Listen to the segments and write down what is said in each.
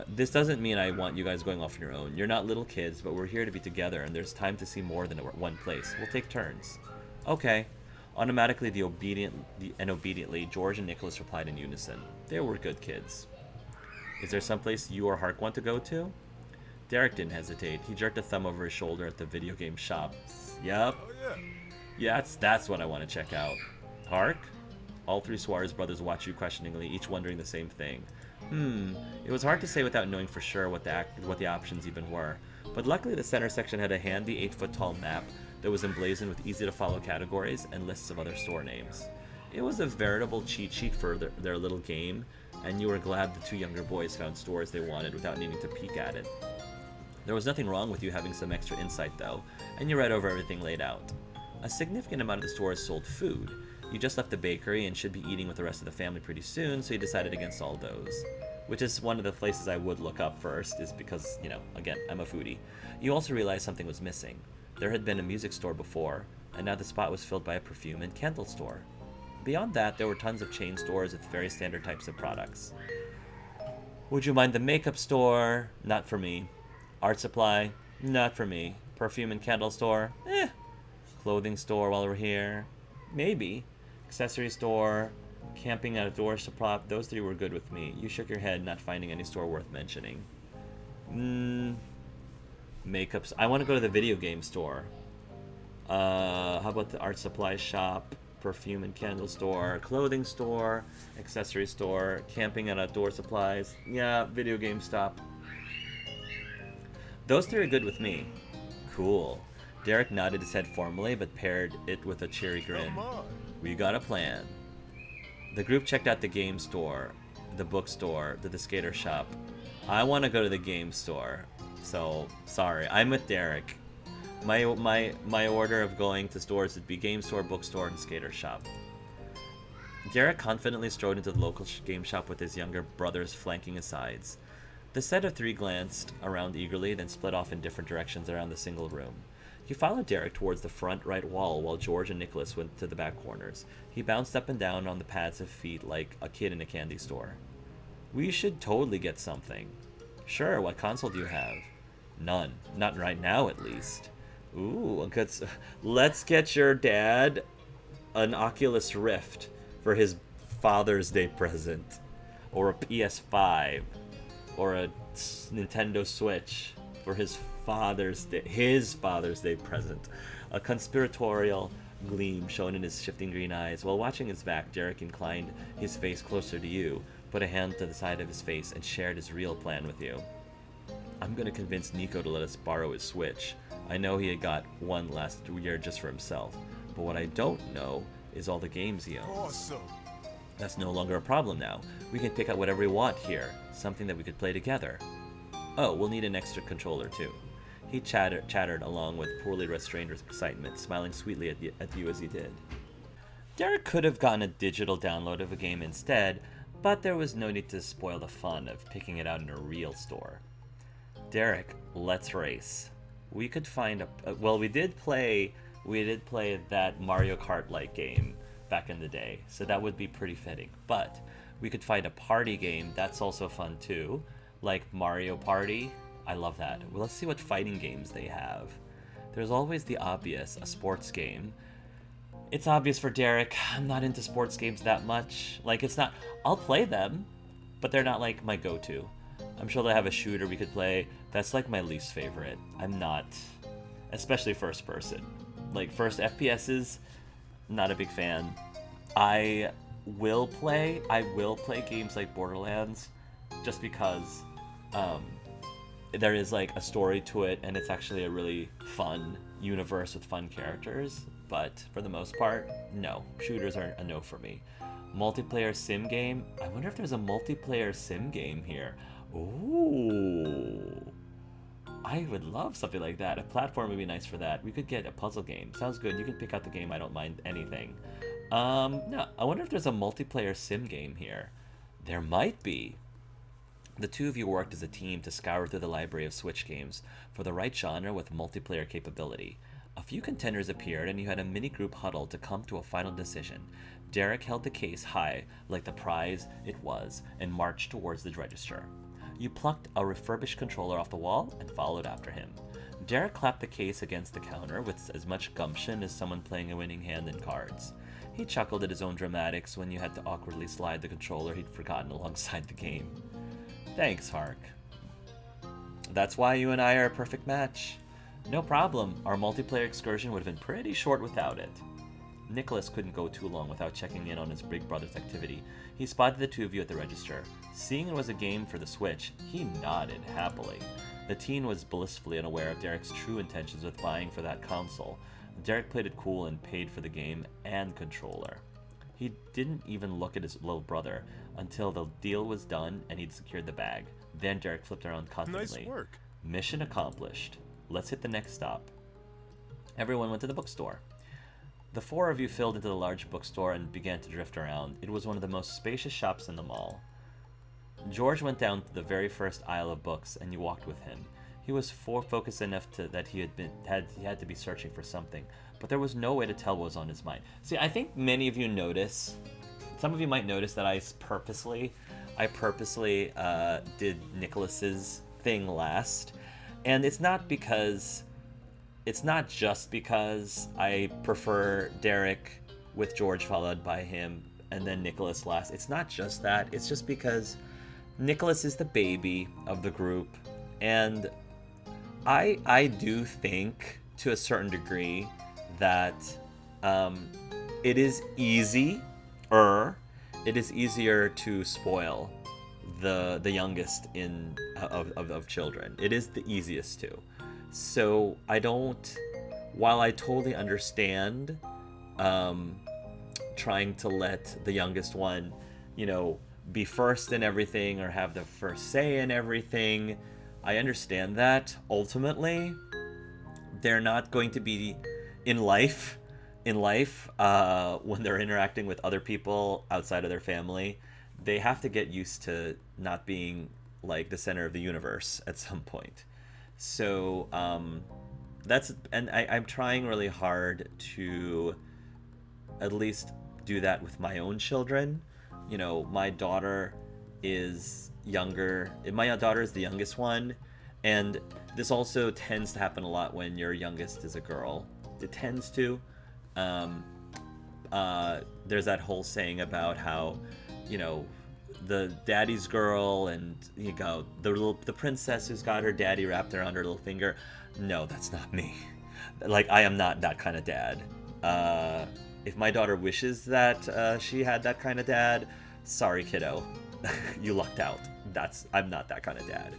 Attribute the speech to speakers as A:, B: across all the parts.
A: This doesn't mean I want you guys going off on your own. You're not little kids, but we're here to be together, and there's time to see more than one place. We'll take turns. Okay. Automatically, obediently, George and Nicholas replied in unison. They were good kids. Is there someplace you or Hark want to go to? Derek didn't hesitate. He jerked a thumb over his shoulder at the video game shop. Yup.
B: Oh yeah.
A: Yeah, that's what I want to check out. Hark? All three Suarez brothers watched you questioningly, each wondering the same thing. It was hard to say without knowing for sure what the options even were. But luckily the center section had a handy 8-foot-tall map that was emblazoned with easy-to-follow categories and lists of other store names. It was a veritable cheat sheet for their little game, and you were glad the two younger boys found stores they wanted without needing to peek at it. There was nothing wrong with you having some extra insight, though, and you read over everything laid out. A significant amount of the stores sold food. You just left the bakery and should be eating with the rest of the family pretty soon, so you decided against all those. Which is one of the places I would look up first, is because, again, I'm a foodie. You also realized something was missing. There had been a music store before, and now the spot was filled by a perfume and candle store. Beyond that, there were tons of chain stores with very standard types of products. Would you mind the makeup store? Not for me. Art supply? Not for me. Perfume and candle store? Clothing store while we're here? Maybe. Accessory store? Camping outdoor supply? Those three were good with me. You shook your head, not finding any store worth mentioning. Makeups. I want to go to the video game store. How about the art supply shop? Perfume and candle store? Clothing store? Accessory store? Camping and outdoor supplies? Yeah, video game stop. Those three are good with me. Cool. Derek nodded his head formally, but paired it with a cheery grin.
B: Come on.
A: We got a plan. The group checked out the game store, the bookstore, the skater shop. I want to go to the game store. So, sorry, I'm with Derek. My order of going to stores would be game store, bookstore, and skater shop. Derek confidently strode into the local game shop with his younger brothers flanking his sides. The set of three glanced around eagerly, then split off in different directions around the single room. He followed Derek towards the front right wall while George and Nicholas went to the back corners. He bounced up and down on the pads of feet like a kid in a candy store. We should totally get something. Sure, what console do you have? None. Not right now, at least. Ooh, let's get your dad an Oculus Rift for his Father's Day present. Or a PS5. Or a Nintendo Switch for his Father's Day present. A conspiratorial gleam shone in his shifting green eyes. While watching his back, Derek inclined his face closer to you, put a hand to the side of his face, and shared his real plan with you. I'm gonna convince Nico to let us borrow his Switch. I know he had got one last year just for himself, but what I don't know is all the games he owns.
B: Awesome.
A: That's no longer a problem now. We can pick out whatever we want here, something that we could play together. Oh, we'll need an extra controller too. He chattered along with poorly restrained excitement, smiling sweetly at you as he did. Derek could have gotten a digital download of a game instead, but there was no need to spoil the fun of picking it out in a real store. Derek, let's race. We could find we did play that Mario Kart-like game back in the day, so that would be pretty fitting. But we could find a party game that's also fun too, like Mario Party. I love that. Well, let's see what fighting games they have. There's always the obvious, a sports game. It's obvious for Derek. I'm not into sports games that much. I'll play them, but they're not like my go-to. I'm sure they have a shooter we could play. That's like my least favorite. I'm not, especially first person. Like first FPSs, not a big fan. I will play games like Borderlands just because there is like a story to it and it's actually a really fun universe with fun characters. But for the most part, no. Shooters are a no for me. Multiplayer sim game? I wonder if there's a multiplayer sim game here. Ooh. I would love something like that. A platform would be nice for that. We could get a puzzle game. Sounds good. You can pick out the game. I don't mind anything. No. I wonder if there's a multiplayer sim game here. There might be. The two of you worked as a team to scour through the library of Switch games for the right genre with multiplayer capability. A few contenders appeared and you had a mini-group huddle to come to a final decision. Derek held the case high like the prize it was and marched towards the register. You plucked a refurbished controller off the wall and followed after him. Derek clapped the case against the counter with as much gumption as someone playing a winning hand in cards. He chuckled at his own dramatics when you had to awkwardly slide the controller he'd forgotten alongside the game. Thanks, Hark. That's why you and I are a perfect match. No problem, our multiplayer excursion would have been pretty short without it. Nicholas couldn't go too long without checking in on his big brother's activity. He spotted the two of you at the register. Seeing it was a game for the Switch, he nodded happily. The teen was blissfully unaware of Derek's true intentions with buying for that console. Derek played it cool and paid for the game and controller. He didn't even look at his little brother until the deal was done and he'd secured the bag. Then Derek flipped around confidently.
B: Nice work.
A: Mission accomplished. Let's hit the next stop. Everyone went to the bookstore. The four of you filled into the large bookstore and began to drift around. It was one of the most spacious shops in the mall. George went down to the very first aisle of books, and you walked with him. He was focused enough that he had to be searching for something, but there was no way to tell what was on his mind. See, I think many of you notice. Some of you might notice that I purposely did Nicholas's thing last, and it's not just because I prefer Derek with George followed by him and then Nicholas last. It's not just that. It's just because Nicholas is the baby of the group, and I do think to a certain degree that it is easier to spoil the youngest of children. It is the easiest to. So while I totally understand trying to let the youngest one, be first in everything or have the first say in everything, I understand that. Ultimately, they're not going to be in life when they're interacting with other people outside of their family. They have to get used to not being like the center of the universe at some point. So I'm trying really hard to at least do that with my own children. My daughter is younger. My daughter is the youngest one, and this also tends to happen a lot when your youngest is a girl. It tends to. There's that whole saying about how, the daddy's girl, and you go the princess who's got her daddy wrapped around her little finger. No, that's not me. Like, I am not that kind of dad. If my daughter wishes that she had that kind of dad, sorry, kiddo, you lucked out. I'm not that kind of dad.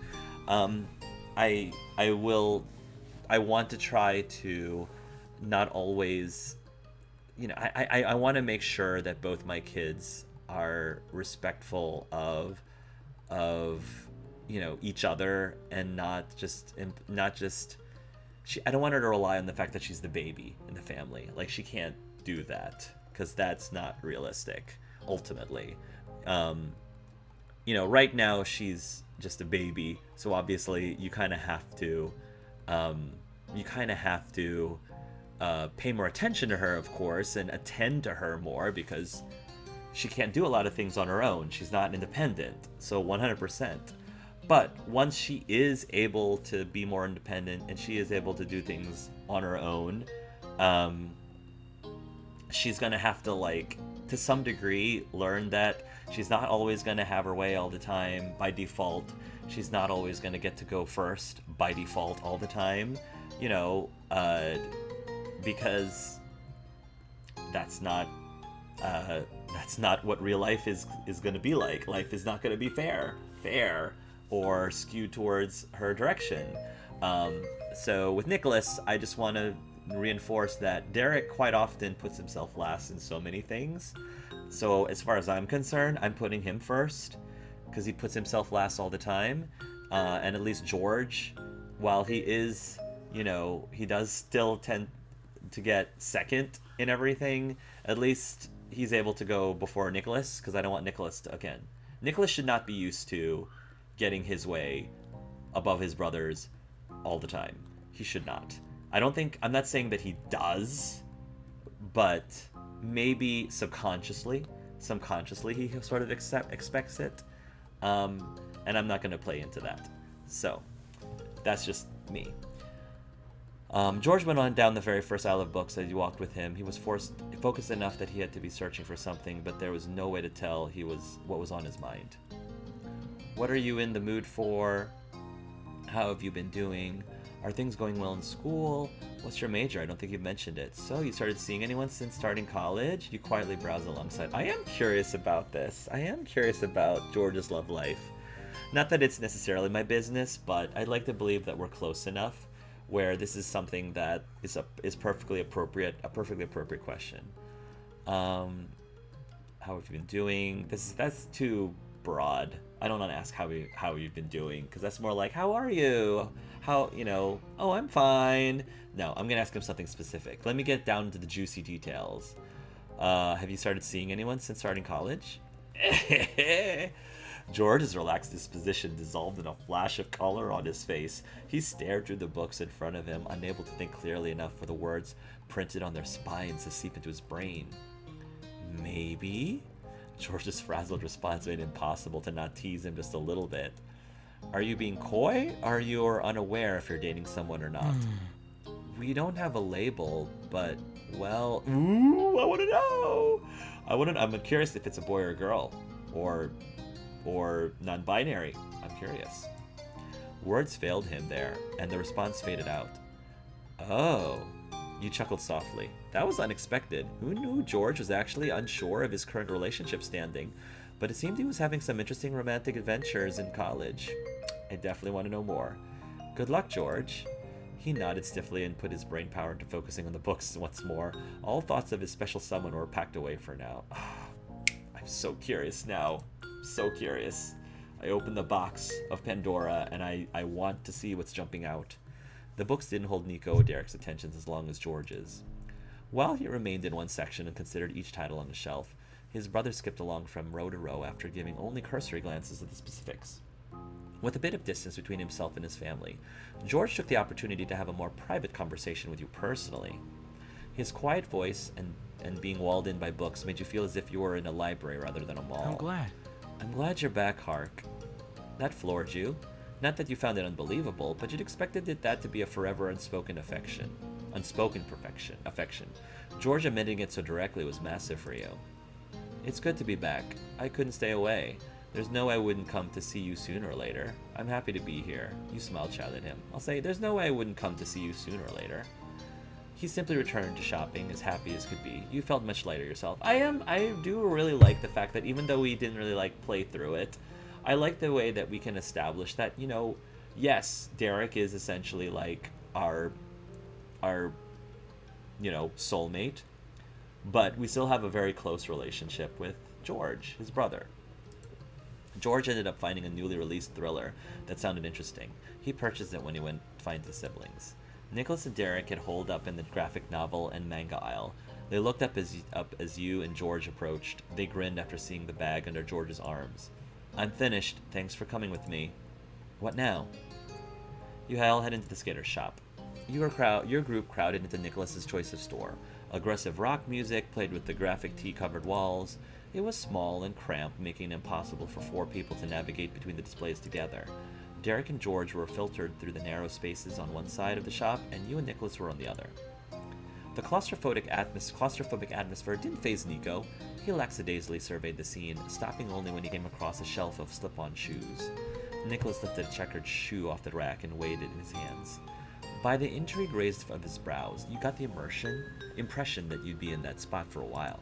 A: I want to try to not always, I want to make sure that both my kids are respectful of each other, and not just I don't want her to rely on the fact that she's the baby in the family. Like, she can't do that, because that's not realistic ultimately. Right now she's just a baby, so obviously you kind of have to pay more attention to her, of course, and attend to her more, because she can't do a lot of things on her own. She's not independent, so 100%. But once she is able to be more independent and she is able to do things on her own, she's gonna have to, to some degree, learn that she's not always gonna have her way all the time by default. She's not always gonna get to go first by default all the time, because that's not what real life is gonna be like. Life is not gonna be fair, or skewed towards her direction. So with Nicholas, I just want to reinforce that Derek quite often puts himself last in so many things. So as far as I'm concerned, I'm putting him first, because he puts himself last all the time. And at least George, while he is, he does still tend to get second in everything, at least he's able to go before Nicholas, because I don't want Nicholas Nicholas should not be used to getting his way above his brothers all the time. He should not. I'm not saying that he does, but maybe subconsciously he sort of expects it. And I'm not going to play into that. So, that's just me. George went on down the very first aisle of books as you walked with him. He was focused enough that he had to be searching for something, but there was no way to tell what was on his mind. What are you in the mood for? How have you been doing? Are things going well in school? What's your major? I don't think you've mentioned it. So, you started seeing anyone since starting college? You quietly browse alongside. I am curious about this. I am curious about George's love life. Not that it's necessarily my business, but I'd like to believe that we're close enough where this is something that is perfectly appropriate, a perfectly appropriate question. How have you been doing? That's too broad. I don't want to ask how you've been doing, because that's more like, how are you? Oh, I'm fine. No, I'm gonna ask him something specific. Let me get down to the juicy details. Have you started seeing anyone since starting college? George's relaxed disposition dissolved in a flash of color on his face. He stared through the books in front of him, unable to think clearly enough for the words printed on their spines to seep into his brain. Maybe? George's frazzled response made it impossible to not tease him just a little bit. Are you being coy? Or are you unaware if you're dating someone or not? We don't have a label, but, well... Ooh, I want to know! I'm curious if it's a boy or a girl. Or non-binary. I'm curious. Words failed him there, and the response faded out. Oh. You chuckled softly. That was unexpected. Who knew George was actually unsure of his current relationship standing? But it seemed he was having some interesting romantic adventures in college. I definitely want to know more. Good luck, George. He nodded stiffly and put his brain power into focusing on the books once more. All thoughts of his special someone were packed away for now. I'm so curious now. So curious. I opened the box of Pandora, and I want to see what's jumping out. The books didn't hold Nico or Derek's attentions as long as George's. While he remained in one section and considered each title on the shelf, his brother skipped along from row to row after giving only cursory glances at the specifics. With a bit of distance between himself and his family, George took the opportunity to have a more private conversation with you personally. His quiet voice and being walled in by books made you feel as if you were in a library rather than a mall. I'm glad you're back, Hark. That floored you. Not that you found it unbelievable, but you'd expected that to be a forever unspoken affection. George admitting it so directly was massive for you. It's good to be back. I couldn't stay away. There's no way I wouldn't come to see you sooner or later. I'm happy to be here. You smiled shyly at him. I'll say, there's no way I wouldn't come to see you sooner or later. He simply returned to shopping, as happy as could be. You felt much lighter yourself. I do really like the fact that even though we didn't really, play through it, I like the way that we can establish that, yes, Derek is essentially, our soulmate, but we still have a very close relationship with George, his brother. George ended up finding a newly released thriller that sounded interesting. He purchased it when he went to find his siblings. Nicholas and Derek had holed up in the graphic novel and manga aisle. They looked up as you and George approached. They grinned after seeing the bag under George's arms. I'm finished. Thanks for coming with me. What now? You all head into the skater's shop. Your group crowded into Nicholas's choice of store. Aggressive rock music played with the graphic tea-covered walls. It was small and cramped, making it impossible for 4 people to navigate between the displays together. Derek and George were filtered through the narrow spaces on one side of the shop, and you and Nicholas were on the other. The claustrophobic atmosphere didn't faze Nico. He lackadaisically surveyed the scene, stopping only when he came across a shelf of slip-on shoes. Nicholas lifted a checkered shoe off the rack and weighed it in his hands. By the intrigue raised of his brows, you got the impression that you'd be in that spot for a while.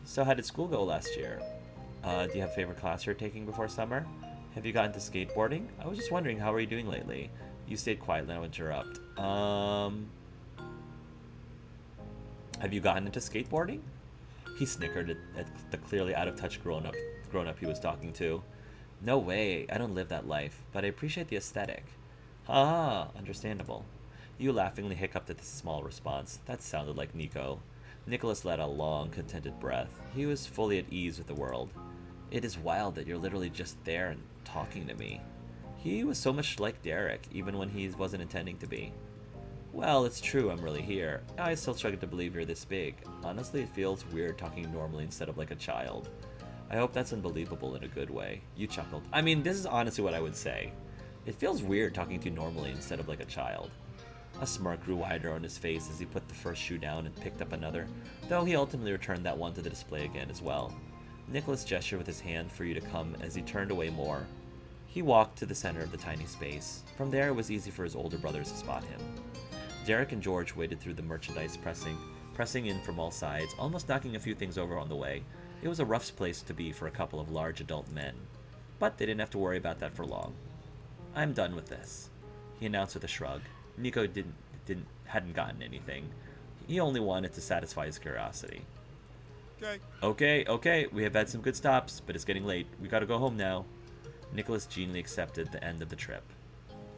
A: So how did school go last year? Do you have a favorite class you're taking before summer? Have you gotten to skateboarding? I was just wondering, how are you doing lately? You stayed quiet, and I'll interrupt. Have you gotten into skateboarding? He snickered at the clearly out-of-touch grown-up he was talking to. No way, I don't live that life, but I appreciate the aesthetic. Ah, understandable. You laughingly hiccuped at this small response. That sounded like Nico. Nicholas let out a long, contented breath. He was fully at ease with the world. It is wild that you're literally just there and talking to me. He was so much like Derek, even when he wasn't intending to be. Well, it's true, I'm really here. I still struggle to believe you're this big. Honestly, it feels weird talking normally instead of like a child. I hope that's unbelievable in a good way. You chuckled. I mean, this is honestly what I would say. It feels weird talking to you normally instead of like a child. A smirk grew wider on his face as he put the first shoe down and picked up another, though he ultimately returned that one to the display again as well. Nicholas gestured with his hand for you to come as he turned away more. He walked to the center of the tiny space. From there, it was easy for his older brothers to spot him. Derek and George waded through the merchandise, pressing in from all sides, almost knocking a few things over on the way. It was a rough place to be for a couple of large adult men. But they didn't have to worry about that for long. I'm done with this, he announced with a shrug. Nico hadn't gotten anything. He only wanted to satisfy his curiosity. Okay, we have had some good stops, but it's getting late. We gotta go home now. Nicholas genially accepted the end of the trip.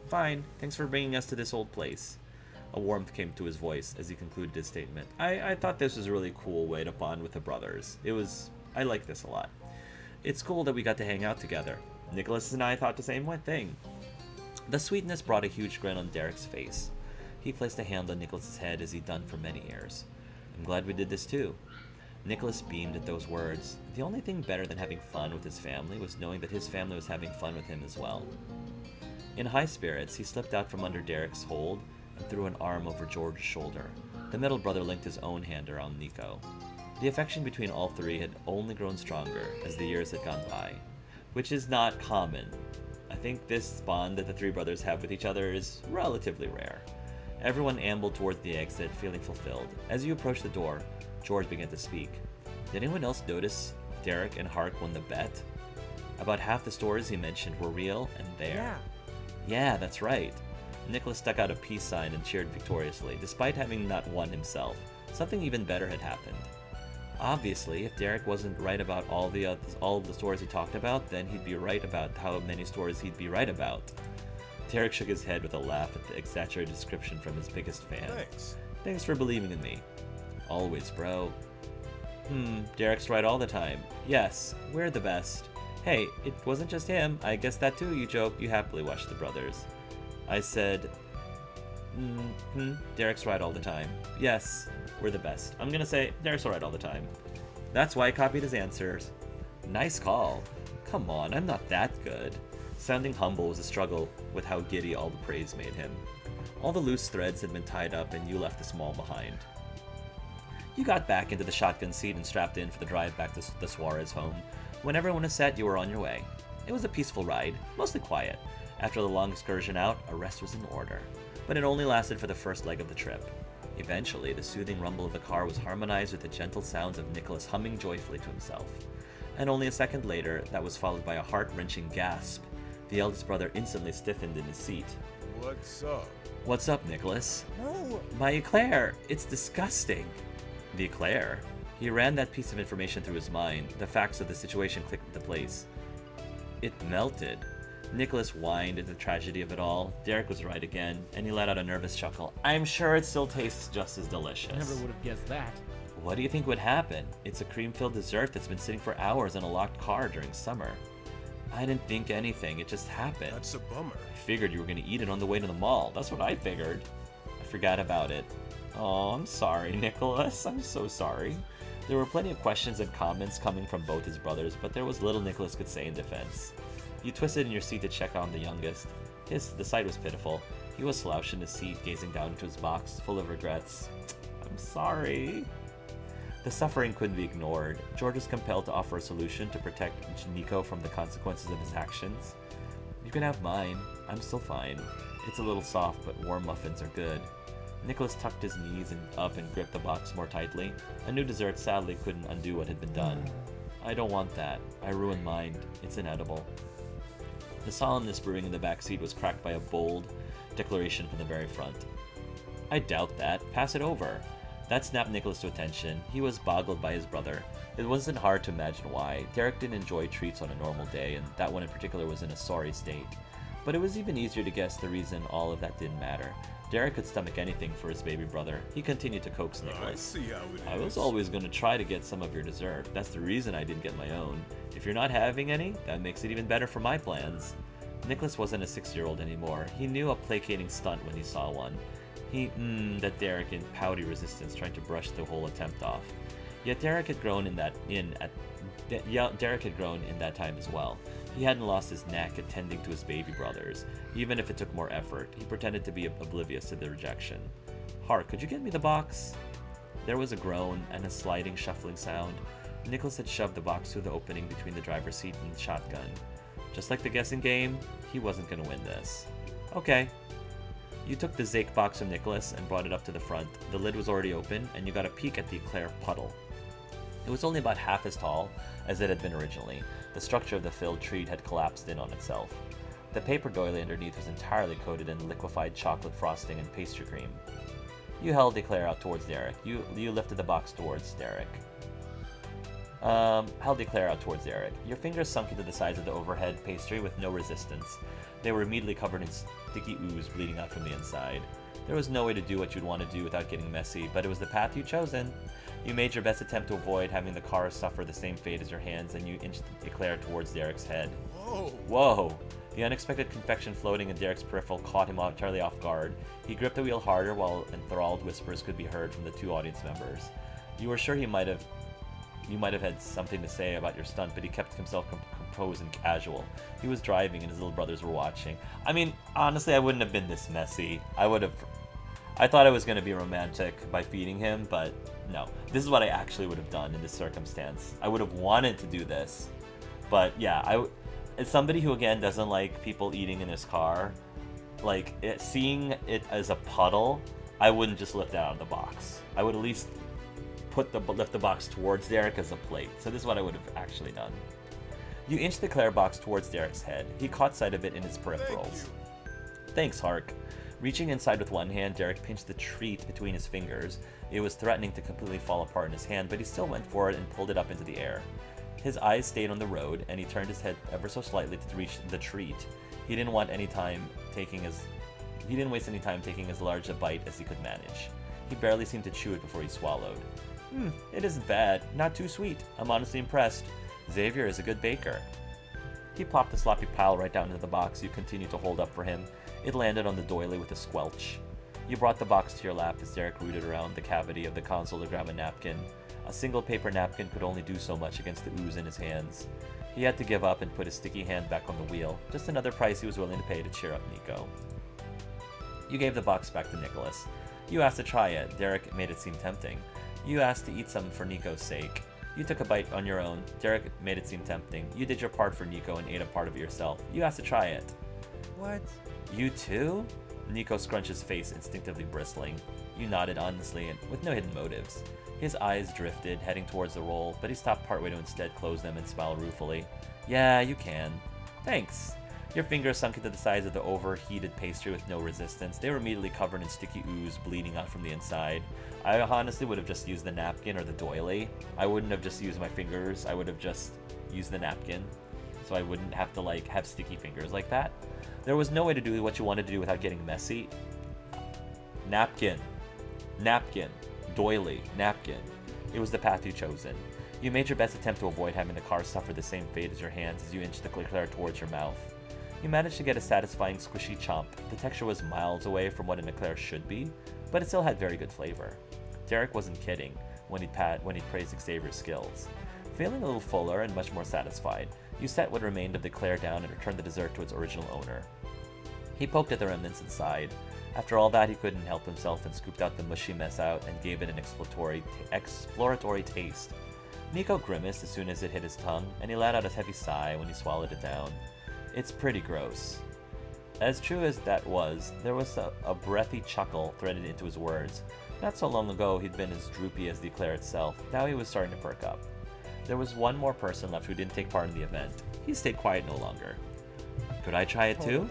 A: Fine, thanks for bringing us to this old place. A warmth came to his voice as he concluded his statement. I thought this was a really cool way to bond with the brothers. I like this a lot. It's cool that we got to hang out together. Nicholas and I thought the same thing. The sweetness brought a huge grin on Derek's face. He placed a hand on Nicholas's head as he'd done for many years. I'm glad we did this too. Nicholas beamed at those words. The only thing better than having fun with his family was knowing that his family was having fun with him as well. In high spirits, he slipped out from under Derek's hold and threw an arm over George's shoulder. The middle brother linked his own hand around Nico. The affection between all three had only grown stronger as the years had gone by, which is not common. I think this bond that the three brothers have with each other is relatively rare. Everyone ambled towards the exit, feeling fulfilled. As you approached the door, George began to speak. Did anyone else notice Derek and Hark won the bet? About half the stories he mentioned were real and there. Yeah, that's right. Nicholas stuck out a peace sign and cheered victoriously, despite having not won himself. Something even better had happened. Obviously, if Derek wasn't right about all of the stories he talked about, then he'd be right about how many stories he'd be right about. Derek shook his head with a laugh at the exaggerated description from his biggest fan. Thanks for believing in me. Always, bro. Derek's right all the time. Yes, we're the best. Hey, it wasn't just him. I guess that too, you joke. You happily watched the brothers. I said, Derek's right all the time. Yes, we're the best. I'm gonna say Derek's right all the time. That's why I copied his answers. Nice call. Come on, I'm not that good. Sounding humble was a struggle with how giddy all the praise made him. All the loose threads had been tied up and you left the small behind. You got back into the shotgun seat and strapped in for the drive back to the Suarez home. When everyone was set, you were on your way. It was a peaceful ride, mostly quiet. After the long excursion out, a rest was in order. But it only lasted for the first leg of the trip. Eventually, the soothing rumble of the car was harmonized with the gentle sounds of Nicholas humming joyfully to himself. And only a second later, that was followed by a heart-wrenching gasp. The eldest brother instantly stiffened in his seat.
B: What's up?
A: What's up, Nicholas?
B: No.
A: My eclair! It's disgusting! The eclair? He ran that piece of information through his mind. The facts of the situation clicked into place. It melted. Nicholas whined at the tragedy of it all. Derek was right again, and he let out a nervous chuckle. I'm sure it still tastes just as delicious.
C: Never would have guessed that.
A: What do you think would happen? It's a cream-filled dessert that's been sitting for hours in a locked car during summer. I didn't think anything, it just happened.
B: That's a bummer.
A: I figured you were going to eat it on the way to the mall. That's what I figured. I forgot about it. Oh, I'm sorry, Nicholas. I'm so sorry. There were plenty of questions and comments coming from both his brothers, but there was little Nicholas could say in defense. You twisted in your seat to check on the youngest. The sight was pitiful. He was slouched in his seat, gazing down into his box, full of regrets. I'm sorry. The suffering couldn't be ignored. George was compelled to offer a solution to protect Nico from the consequences of his actions. You can have mine. I'm still fine. It's a little soft, but warm muffins are good. Nicholas tucked his knees up and gripped the box more tightly. A new dessert sadly couldn't undo what had been done. I don't want that. I ruined mine. It's inedible. The solemnness brewing in the back seat was cracked by a bold declaration from the very front. I doubt that. Pass it over. That snapped Nicholas to attention. He was boggled by his brother. It wasn't hard to imagine why. Derek didn't enjoy treats on a normal day, and that one in particular was in a sorry state. But it was even easier to guess the reason all of that didn't matter. Derek could stomach anything for his baby brother. He continued to coax Nicholas.
B: I see how it is.
A: I was always going to try to get some of your dessert. That's the reason I didn't get my own. If you're not having any, that makes it even better for my plans. Nicholas wasn't a 6-year-old anymore. He knew a placating stunt when he saw one. He that Derek in pouty resistance, trying to brush the whole attempt off. Yet Derek had grown Derek had grown in that time as well. He hadn't lost his knack at tending to his baby brothers, even if it took more effort. He pretended to be oblivious to the rejection. Hark, could you get me the box? There was a groan and a sliding, shuffling sound. Nicholas had shoved the box through the opening between the driver's seat and the shotgun. Just like the guessing game, he wasn't going to win this. Okay. You took the Zake box from Nicholas and brought it up to the front. The lid was already open, and you got a peek at the Eclair puddle. It was only about half as tall as it had been originally. The structure of the filled treat had collapsed in on itself. The paper doily underneath was entirely coated in liquefied chocolate frosting and pastry cream. You held Eclair out towards Derek. You lifted the box towards Derek. Held Eclair out towards Derek. Your fingers sunk into the sides of the overhead pastry with no resistance. They were immediately covered in sticky ooze bleeding out from the inside. There was no way to do what you'd want to do without getting messy, but it was the path you'd chosen. You made your best attempt to avoid having the car suffer the same fate as your hands, and you inched Eclair towards Derek's head.
B: Whoa!
A: Whoa! The unexpected confection floating in Derek's peripheral caught him entirely off guard. He gripped the wheel harder while enthralled whispers could be heard from the two audience members. You were sure you might have had something to say about your stunt, but he kept himself composed and casual. He was driving and his little brothers were watching. I mean, honestly, I wouldn't have been this messy. I thought I was going to be romantic by feeding him, but no. This is what I actually would have done in this circumstance. I would have wanted to do this. But yeah, as somebody who, again, doesn't like people eating in his car, like, seeing it as a puddle, I wouldn't just lift it out of the box. I would at least lift the box towards Derek as a plate. So this is what I would have actually done. You inched the Eclair box towards Derek's head. He caught sight of it in his peripherals. Thanks, Hark. Reaching inside with one hand, Derek pinched the treat between his fingers. It was threatening to completely fall apart in his hand, but he still went for it and pulled it up into the air. His eyes stayed on the road, and he turned his head ever so slightly to reach the treat. He didn't waste any time taking as large a bite as he could manage. He barely seemed to chew it before he swallowed. It isn't bad. Not too sweet. I'm honestly impressed. Xavier is a good baker. He plopped the sloppy pile right down into the box you continued to hold up for him. It landed on the doily with a squelch. You brought the box to your lap as Derek rooted around the cavity of the console to grab a napkin. A single paper napkin could only do so much against the ooze in his hands. He had to give up and put his sticky hand back on the wheel, just another price he was willing to pay to cheer up Nico. You gave the box back to Nicholas. You asked to try it. Derek made it seem tempting. You asked to eat some for Nico's sake. You took a bite on your own. Derek made it seem tempting. You did your part for Nico and ate a part of it yourself. You asked to try it.
B: What?
A: You too? Nico scrunched his face, instinctively bristling. You nodded honestly and with no hidden motives. His eyes drifted, heading towards the roll, but he stopped partway to instead close them and smile ruefully. Yeah, you can. Thanks. Your fingers sunk into the sides of the overheated pastry with no resistance. They were immediately covered in sticky ooze, bleeding out from the inside. I honestly would have just used the napkin or the doily. I wouldn't have just used my fingers. I would have just used the napkin, so I wouldn't have to, like, have sticky fingers like that. There was no way to do what you wanted to do without getting messy. Napkin. Napkin. Doily. Napkin. It was the path you chosen. You made your best attempt to avoid having the car suffer the same fate as your hands as you inched the Eclair towards your mouth. You managed to get a satisfying squishy chomp. The texture was miles away from what an Eclair should be, but it still had very good flavor. Derek wasn't kidding when he praised Xavier's skills. Feeling a little fuller and much more satisfied, you set what remained of the Eclair down and returned the dessert to its original owner. He poked at the remnants inside. After all that, he couldn't help himself and scooped out the mushy mess out and gave it an exploratory taste. Nico grimaced as soon as it hit his tongue, and he let out a heavy sigh when he swallowed it down. It's pretty gross. As true as that was, there was a breathy chuckle threaded into his words. Not so long ago, he'd been as droopy as the Eclair itself. Now he was starting to perk up. There was one more person left who didn't take part in the event. He stayed quiet no longer. Could I try it too?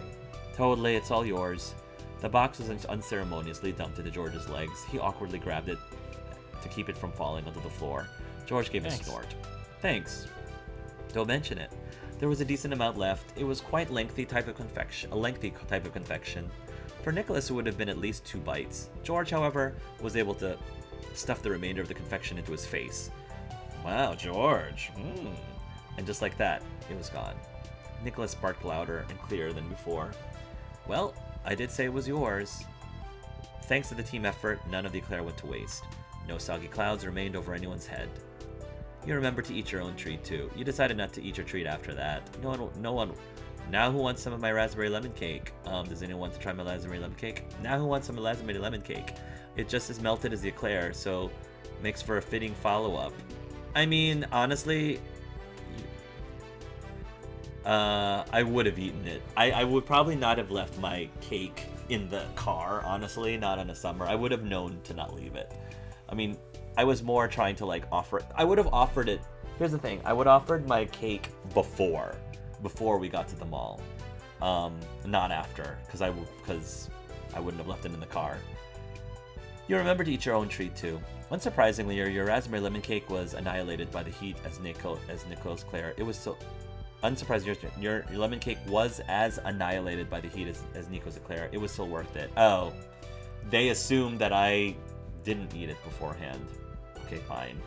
A: Totally, it's all yours. The box was unceremoniously dumped into George's legs. He awkwardly grabbed it to keep it from falling onto the floor. George gave a snort. Thanks. Don't mention it. There was a decent amount left. It was quite a lengthy type of confection. For Nicholas, it would have been at least 2 bites. George, however, was able to stuff the remainder of the confection into his face. Wow, George. And just like that, it was gone. Nicholas barked louder and clearer than before. Well, I did say it was yours. Thanks to the team effort, none of the Eclair went to waste. No soggy clouds remained over anyone's head. You remember to eat your own treat too. You decided not to eat your treat after that. No one. Now who wants some of my raspberry lemon cake? Does anyone want to try my raspberry lemon cake? Now who wants some raspberry lemon cake? It's just as melted as the eclair, so makes for a fitting follow-up. I mean, honestly, I would have eaten it. I would probably not have left my cake in the car, honestly, not in the summer. I would have known to not leave it. I mean, I was more trying to like offer it. I would have offered it. Here's the thing. I would have offered my cake before we got to the mall. Not after, because I wouldn't have left it in the car. You remember to eat your own treat too. Unsurprisingly, your raspberry lemon cake was annihilated by the heat as Nico's Claire. It was so unsurprising. Your lemon cake was as annihilated by the heat as Nico's Eclair. It was still worth it. Oh, they assumed that I didn't eat it beforehand. Okay, fine.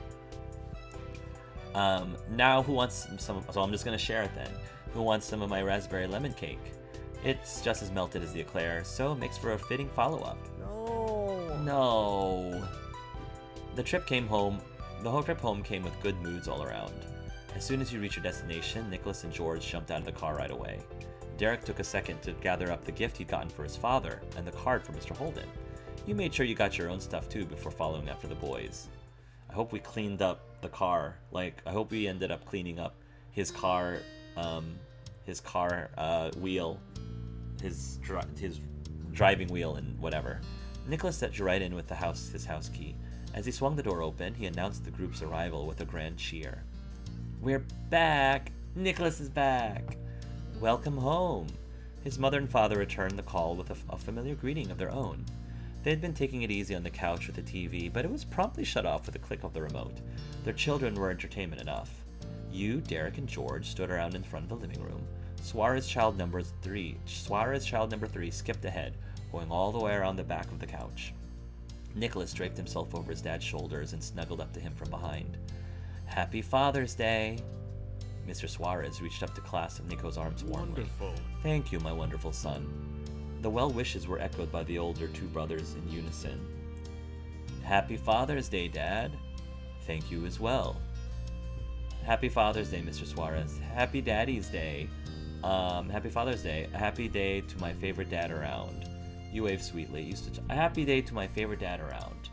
A: Now who wants some? So I'm just gonna share it then. Who wants some of my raspberry lemon cake? It's just as melted as the eclair, so it makes for a fitting follow-up. No. The whole trip home came with good moods all around. As soon as you reach your destination, Nicholas and George jumped out of the car right away. Derek took a second to gather up the gift he'd gotten for his father and the card for Mr. Holden. You made sure you got your own stuff too before following after the boys. I hope we cleaned up the car. I hope we ended up cleaning up his car wheel, his driving wheel and whatever. Nicholas set you right in with his house key. As he swung the door open, he announced the group's arrival with a grand cheer. We're back! Nicholas is back! Welcome home! His mother and father returned the call with a familiar greeting of their own. They had been taking it easy on the couch with the TV, but it was promptly shut off with a click of the remote. Their children were entertainment enough. You, Derek, and George stood around in front of the living room. Suarez, child number 3, skipped ahead, going all the way around the back of the couch. Nicholas draped himself over his dad's shoulders and snuggled up to him from behind. Happy Father's Day! Mr. Suarez reached up to clasp Nico's arms warmly.
B: Wonderful.
A: Thank you, my wonderful son. The well wishes were echoed by the older two brothers in unison. Happy Father's Day, Dad. Thank you as well. Happy Father's Day, Mr. Suarez. Happy Daddy's Day. Happy Father's Day. A happy day to my favorite dad around. You waved sweetly. A happy day to my favorite dad around.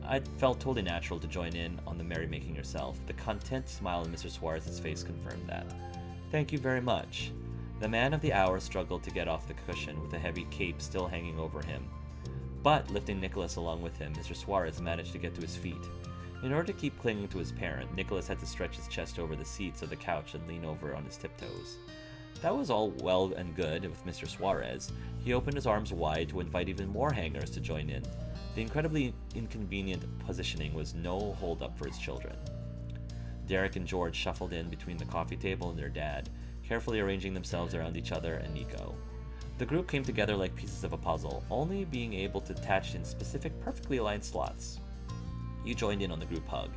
A: I felt totally natural to join in on the merrymaking yourself. The content smile on Mr. Suarez's face confirmed that. Thank you very much. The man of the hour struggled to get off the cushion with a heavy cape still hanging over him. But, lifting Nicholas along with him, Mr. Suarez managed to get to his feet. In order to keep clinging to his parent, Nicholas had to stretch his chest over the seats of the couch and lean over on his tiptoes. That was all well and good with Mr. Suarez. He opened his arms wide to invite even more hangers to join in. The incredibly inconvenient positioning was no hold-up for his children. Derek and George shuffled in between the coffee table and their dad, carefully arranging themselves around each other and Nico. The group came together like pieces of a puzzle, only being able to attach in specific, perfectly aligned slots. You joined in on the group hug.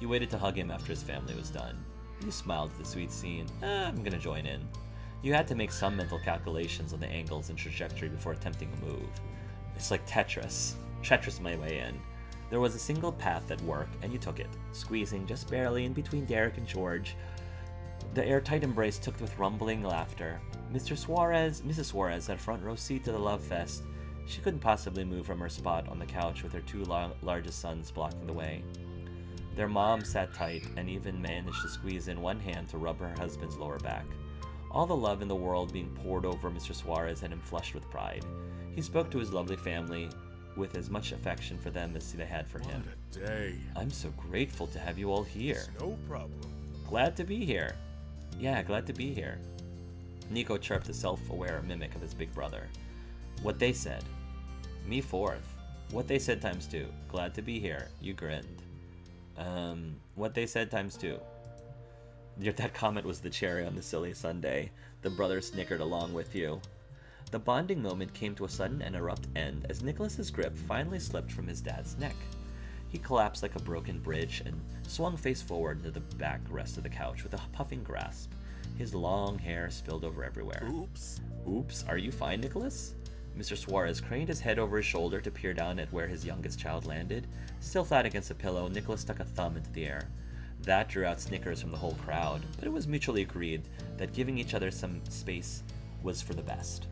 A: You waited to hug him after his family was done. You smiled at the sweet scene. I'm gonna join in. You had to make some mental calculations on the angles and trajectory before attempting a move. It's like Tetris. Tetris my way in. There was a single path that worked, and you took it, squeezing just barely in between Derek and George. The airtight embrace took with rumbling laughter. Mrs. Suarez had a front row seat to the love fest. She couldn't possibly move from her spot on the couch with her two largest sons blocking the way. Their mom sat tight and even managed to squeeze in one hand to rub her husband's lower back. All the love in the world being poured over Mr. Suarez had him flushed with pride. He spoke to his lovely family with as much affection for them as they had for him.
B: What a day.
A: I'm so grateful to have you all here.
B: It's no problem.
A: Glad to be here. Yeah, glad to be here. Nico chirped, a self-aware mimic of his big brother. What they said. Me fourth. What they said times 2. Glad to be here. You grinned. What they said times 2. That comment was the cherry on the silly sundae. The brothers snickered along with you. The bonding moment came to a sudden and abrupt end as Nicholas's grip finally slipped from his dad's neck. He collapsed like a broken bridge and swung face forward to the backrest of the couch with a puffing grasp. His long hair spilled over everywhere.
B: Oops.
A: Oops, are you fine, Nicholas? Mr. Suarez craned his head over his shoulder to peer down at where his youngest child landed. Still flat against the pillow, Nicholas stuck a thumb into the air. That drew out snickers from the whole crowd, but it was mutually agreed that giving each other some space was for the best.